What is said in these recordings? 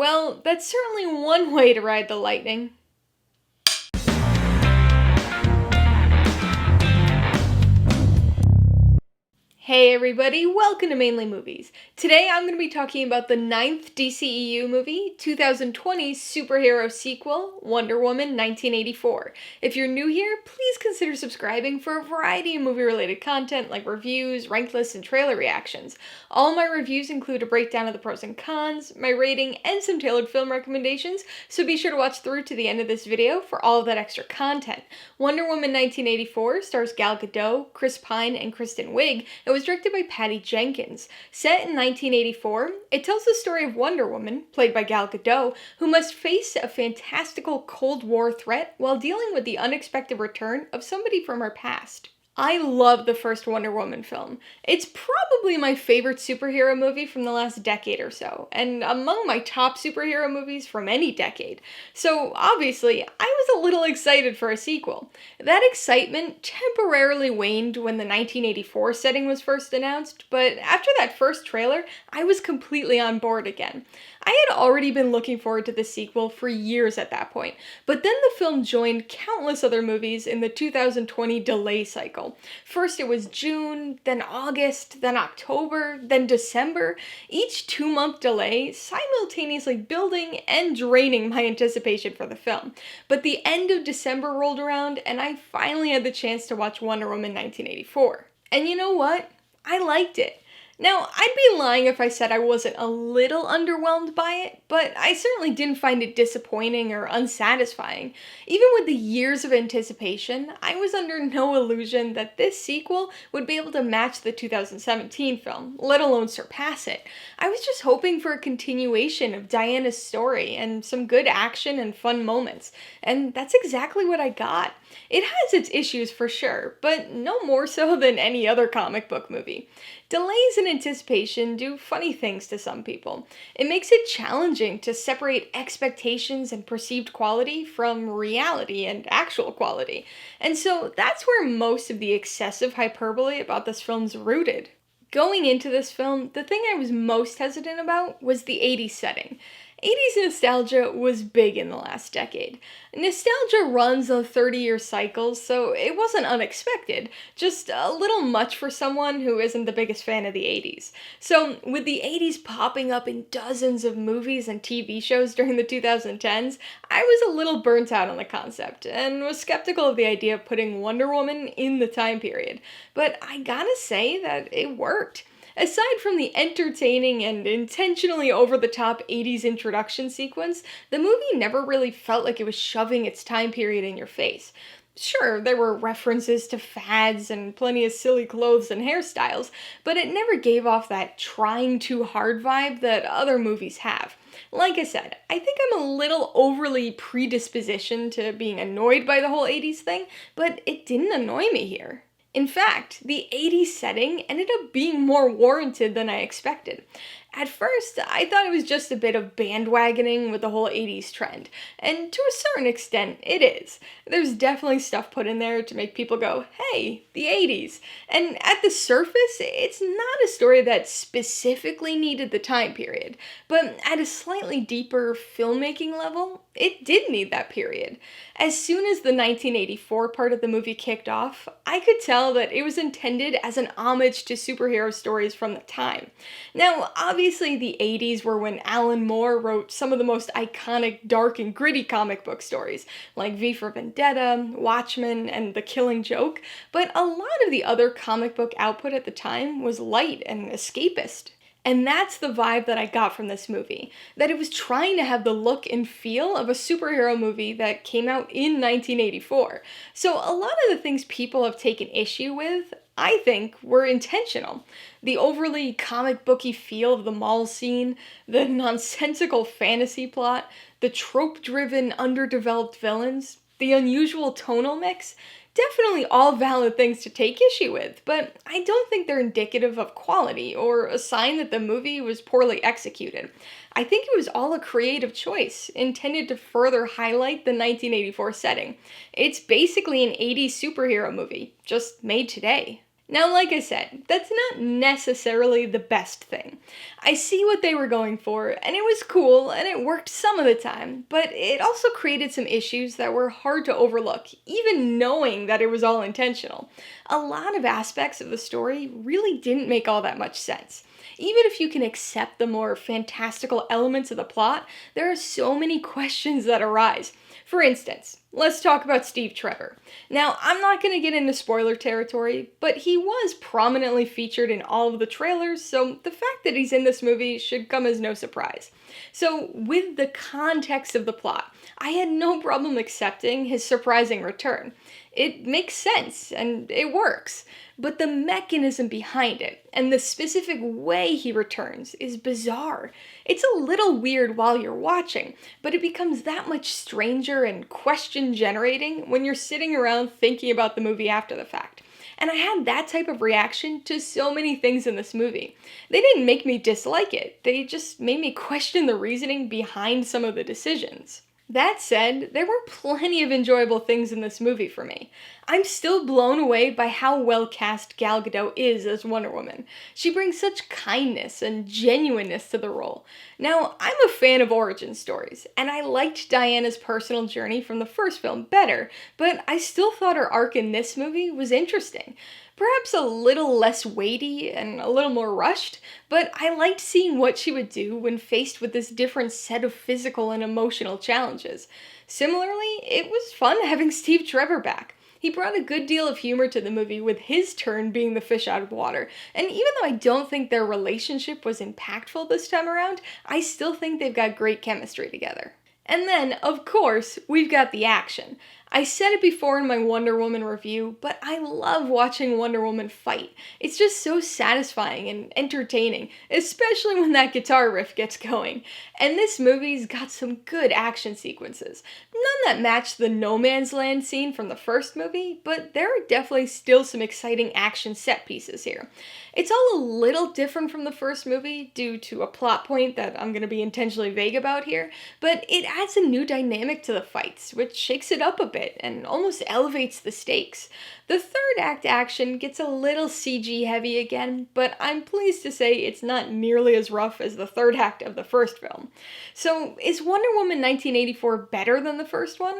Well, that's certainly one way to ride the lightning. Hey everybody, welcome to Mainly Movies. Today I'm going to be talking about the 9th DCEU movie, 2020's superhero sequel, Wonder Woman 1984. If you're new here, please consider subscribing for a variety of movie-related content like reviews, rank lists, and trailer reactions. All my reviews include a breakdown of the pros and cons, my rating, and some tailored film recommendations, so be sure to watch through to the end of this video for all of that extra content. Wonder Woman 1984 stars Gal Gadot, Chris Pine, and Kristen Wiig. It was directed by Patty Jenkins. Set in 1984, it tells the story of Wonder Woman, played by Gal Gadot, who must face a fantastical Cold War threat while dealing with the unexpected return of somebody from her past. I love the first Wonder Woman film. It's probably my favorite superhero movie from the last decade or so, and among my top superhero movies from any decade. So obviously, I was a little excited for a sequel. That excitement temporarily waned when the 1984 setting was first announced, but after that first trailer, I was completely on board again. I had already been looking forward to the sequel for years at that point, but then the film joined countless other movies in the 2020 delay cycle. First it was June, then August, then October, then December, each 2-month delay simultaneously building and draining my anticipation for the film. But the end of December rolled around and I finally had the chance to watch Wonder Woman 1984. And you know what? I liked it. Now, I'd be lying if I said I wasn't a little underwhelmed by it, but I certainly didn't find it disappointing or unsatisfying. Even with the years of anticipation, I was under no illusion that this sequel would be able to match the 2017 film, let alone surpass it. I was just hoping for a continuation of Diana's story and some good action and fun moments, and that's exactly what I got. It has its issues for sure, but no more so than any other comic book movie. Delays in anticipation do funny things to some people. It makes it challenging to separate expectations and perceived quality from reality and actual quality. And so that's where most of the excessive hyperbole about this film's rooted. Going into this film, the thing I was most hesitant about was the 80s setting. 80s nostalgia was big in the last decade. Nostalgia runs on 30-year cycles, so it wasn't unexpected, just a little much for someone who isn't the biggest fan of the 80s. So, with the 80s popping up in dozens of movies and TV shows during the 2010s, I was a little burnt out on the concept, and was skeptical of the idea of putting Wonder Woman in the time period. But I gotta say that it worked. Aside from the entertaining and intentionally over-the-top 80s introduction sequence, the movie never really felt like it was shoving its time period in your face. Sure, there were references to fads and plenty of silly clothes and hairstyles, but it never gave off that trying too hard vibe that other movies have. Like I said, I think I'm a little overly predispositioned to being annoyed by the whole 80s thing, but it didn't annoy me here. In fact, the 80s setting ended up being more warranted than I expected. At first, I thought it was just a bit of bandwagoning with the whole 80s trend, and to a certain extent, it is. There's definitely stuff put in there to make people go, hey, the 80s. And at the surface, it's not a story that specifically needed the time period, but at a slightly deeper filmmaking level, it did need that period. As soon as the 1984 part of the movie kicked off, I could tell that it was intended as an homage to superhero stories from the time. Now, obviously the 80s were when Alan Moore wrote some of the most iconic, dark, and gritty comic book stories, like V for Vendetta, Watchmen, and The Killing Joke, but a lot of the other comic book output at the time was light and escapist. And that's the vibe that I got from this movie, that it was trying to have the look and feel of a superhero movie that came out in 1984. So a lot of the things people have taken issue with, I think, were intentional. The overly comic booky feel of the mall scene, the nonsensical fantasy plot, the trope-driven, underdeveloped villains, the unusual tonal mix, definitely all valid things to take issue with, but I don't think they're indicative of quality or a sign that the movie was poorly executed. I think it was all a creative choice, intended to further highlight the 1984 setting. It's basically an 80s superhero movie, just made today. Now, like I said, that's not necessarily the best thing. I see what they were going for, and it was cool, and it worked some of the time, but it also created some issues that were hard to overlook, even knowing that it was all intentional. A lot of aspects of the story really didn't make all that much sense. Even if you can accept the more fantastical elements of the plot, there are so many questions that arise. For instance, let's talk about Steve Trevor. Now, I'm not going to get into spoiler territory, but he was prominently featured in all of the trailers, so the fact that he's in this movie should come as no surprise. So, with the context of the plot, I had no problem accepting his surprising return. It makes sense, and it works. But the mechanism behind it, and the specific way he returns, is bizarre. It's a little weird while you're watching, but it becomes that much stranger and question-generating when you're sitting around thinking about the movie after the fact. And I had that type of reaction to so many things in this movie. They didn't make me dislike it, they just made me question the reasoning behind some of the decisions. That said, there were plenty of enjoyable things in this movie for me. I'm still blown away by how well cast Gal Gadot is as Wonder Woman. She brings such kindness and genuineness to the role. Now, I'm a fan of origin stories, and I liked Diana's personal journey from the first film better, but I still thought her arc in this movie was interesting. Perhaps a little less weighty and a little more rushed, but I liked seeing what she would do when faced with this different set of physical and emotional challenges. Similarly, it was fun having Steve Trevor back. He brought a good deal of humor to the movie with his turn being the fish out of water, and even though I don't think their relationship was impactful this time around, I still think they've got great chemistry together. And then, of course, we've got the action. I said it before in my Wonder Woman review, but I love watching Wonder Woman fight. It's just so satisfying and entertaining, especially when that guitar riff gets going. And this movie's got some good action sequences. None that match the No Man's Land scene from the first movie, but there are definitely still some exciting action set pieces here. It's all a little different from the first movie due to a plot point that I'm going to be intentionally vague about here, but it adds a new dynamic to the fights, which shakes it up a bit and almost elevates the stakes. The third act action gets a little CG heavy again, but I'm pleased to say it's not nearly as rough as the third act of the first film. So, is Wonder Woman 1984 better than the first one?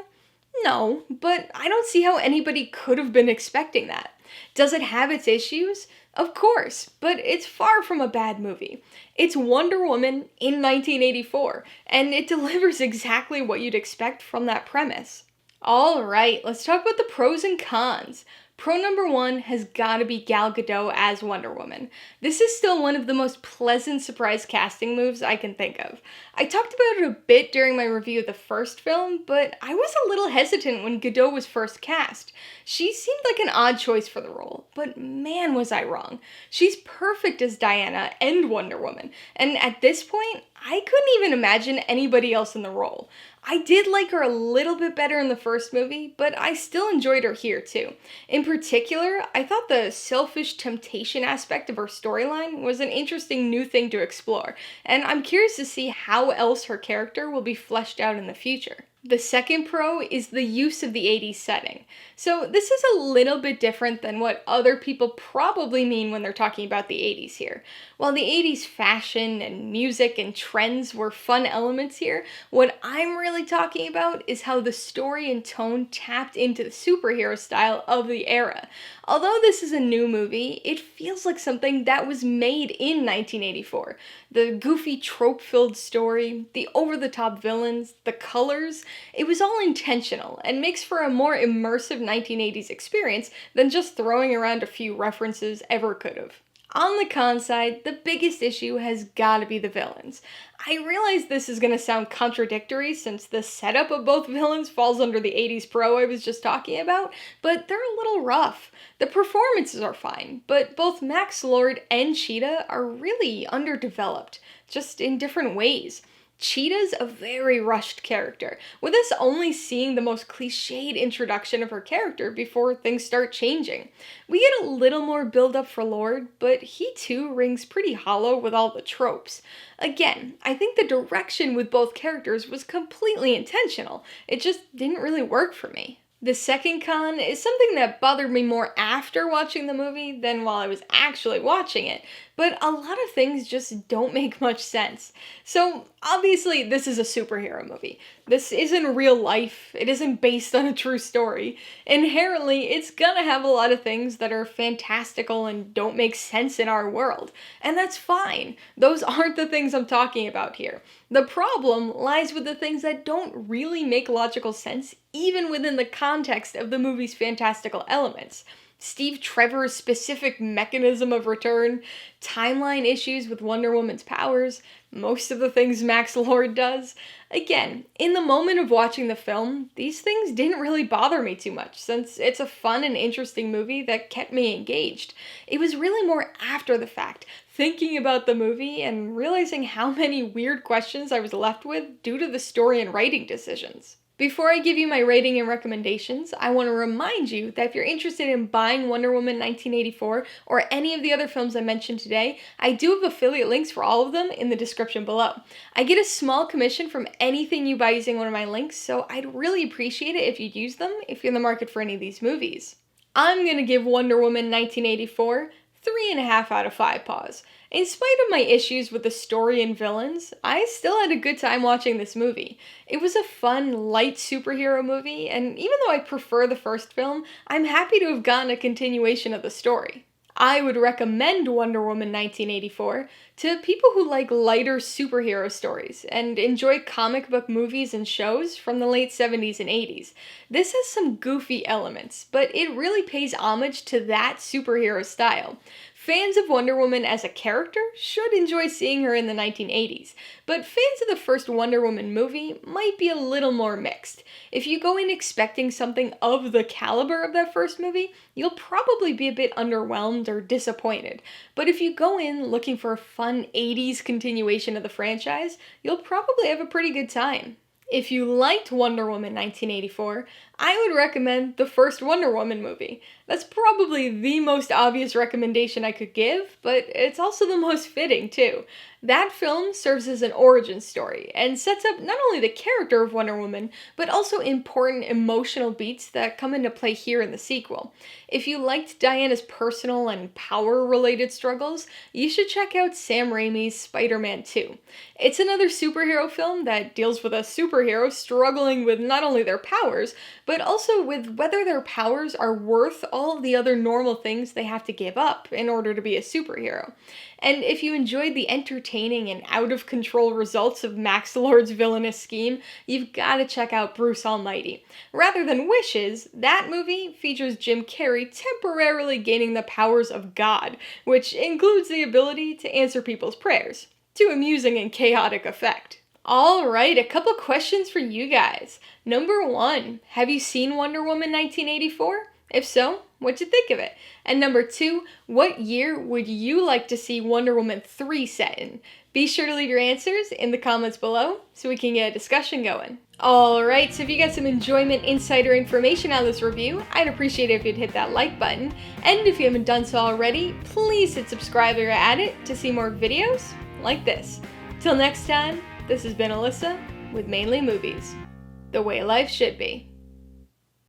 No, but I don't see how anybody could have been expecting that. Does it have its issues? Of course, but it's far from a bad movie. It's Wonder Woman in 1984, and it delivers exactly what you'd expect from that premise. Alright, let's talk about the pros and cons. Pro number one has gotta be Gal Gadot as Wonder Woman. This is still one of the most pleasant surprise casting moves I can think of. I talked about it a bit during my review of the first film, but I was a little hesitant when Gadot was first cast. She seemed like an odd choice for the role, but man was I wrong. She's perfect as Diana and Wonder Woman, and at this point, I couldn't even imagine anybody else in the role. I did like her a little bit better in the first movie, but I still enjoyed her here too. In particular, I thought the selfish temptation aspect of her storyline was an interesting new thing to explore, and I'm curious to see how else her character will be fleshed out in the future. The second pro is the use of the 80s setting. So this is a little bit different than what other people probably mean when they're talking about the 80s here. While the 80s fashion and music and trends were fun elements here, what I'm really talking about is how the story and tone tapped into the superhero style of the era. Although this is a new movie, it feels like something that was made in 1984. The goofy trope-filled story, the over-the-top villains, the colors, it was all intentional and makes for a more immersive 1980s experience than just throwing around a few references ever could have. On the con side, the biggest issue has gotta be the villains. I realize this is gonna sound contradictory since the setup of both villains falls under the 80s pro I was just talking about, but they're a little rough. The performances are fine, but both Max Lord and Cheetah are really underdeveloped, just in different ways. Cheetah's a very rushed character, with us only seeing the most cliched introduction of her character before things start changing. We get a little more build-up for Lord, but he too rings pretty hollow with all the tropes. Again, I think the direction with both characters was completely intentional, it just didn't really work for me. The second con is something that bothered me more after watching the movie than while I was actually watching it, but a lot of things just don't make much sense. So, obviously, this is a superhero movie. This isn't real life, it isn't based on a true story. Inherently, it's gonna have a lot of things that are fantastical and don't make sense in our world. And that's fine. Those aren't the things I'm talking about here. The problem lies with the things that don't really make logical sense, even within the context of the movie's fantastical elements. Steve Trevor's specific mechanism of return, timeline issues with Wonder Woman's powers, most of the things Max Lord does. Again, in the moment of watching the film, these things didn't really bother me too much, since it's a fun and interesting movie that kept me engaged. It was really more after the fact, thinking about the movie and realizing how many weird questions I was left with due to the story and writing decisions. Before I give you my rating and recommendations, I want to remind you that if you're interested in buying Wonder Woman 1984 or any of the other films I mentioned today, I do have affiliate links for all of them in the description below. I get a small commission from anything you buy using one of my links, so I'd really appreciate it if you'd use them if you're in the market for any of these movies. I'm gonna give Wonder Woman 1984 3.5 out of 5 paws. In spite of my issues with the story and villains, I still had a good time watching this movie. It was a fun, light superhero movie, and even though I prefer the first film, I'm happy to have gotten a continuation of the story. I would recommend Wonder Woman 1984 to people who like lighter superhero stories and enjoy comic book movies and shows from the late 70s and 80s. This has some goofy elements, but it really pays homage to that superhero style. Fans of Wonder Woman as a character should enjoy seeing her in the 1980s, but fans of the first Wonder Woman movie might be a little more mixed. If you go in expecting something of the caliber of that first movie, you'll probably be a bit underwhelmed or disappointed. But if you go in looking for a fun 80s continuation of the franchise, you'll probably have a pretty good time. If you liked Wonder Woman 1984, I would recommend the first Wonder Woman movie. That's probably the most obvious recommendation I could give, but it's also the most fitting too. That film serves as an origin story and sets up not only the character of Wonder Woman, but also important emotional beats that come into play here in the sequel. If you liked Diana's personal and power-related struggles, you should check out Sam Raimi's Spider-Man 2. It's another superhero film that deals with a superhero struggling with not only their powers, but also with whether their powers are worth all of the other normal things they have to give up in order to be a superhero. And if you enjoyed the entertaining and out-of-control results of Max Lord's villainous scheme, you've got to check out Bruce Almighty. Rather than Wishes, that movie features Jim Carrey temporarily gaining the powers of God, which includes the ability to answer people's prayers, to amusing and chaotic effect. Alright, a couple questions for you guys. Number 1, have you seen Wonder Woman 1984? If so, what'd you think of it? And number 2, what year would you like to see Wonder Woman 3 set in? Be sure to leave your answers in the comments below so we can get a discussion going. Alright, so if you got some enjoyment, insight, or information out of this review, I'd appreciate it if you'd hit that like button. And if you haven't done so already, please hit subscribe or add it to see more videos like this. Till next time, this has been Alyssa with Mainly Movies, the way life should be.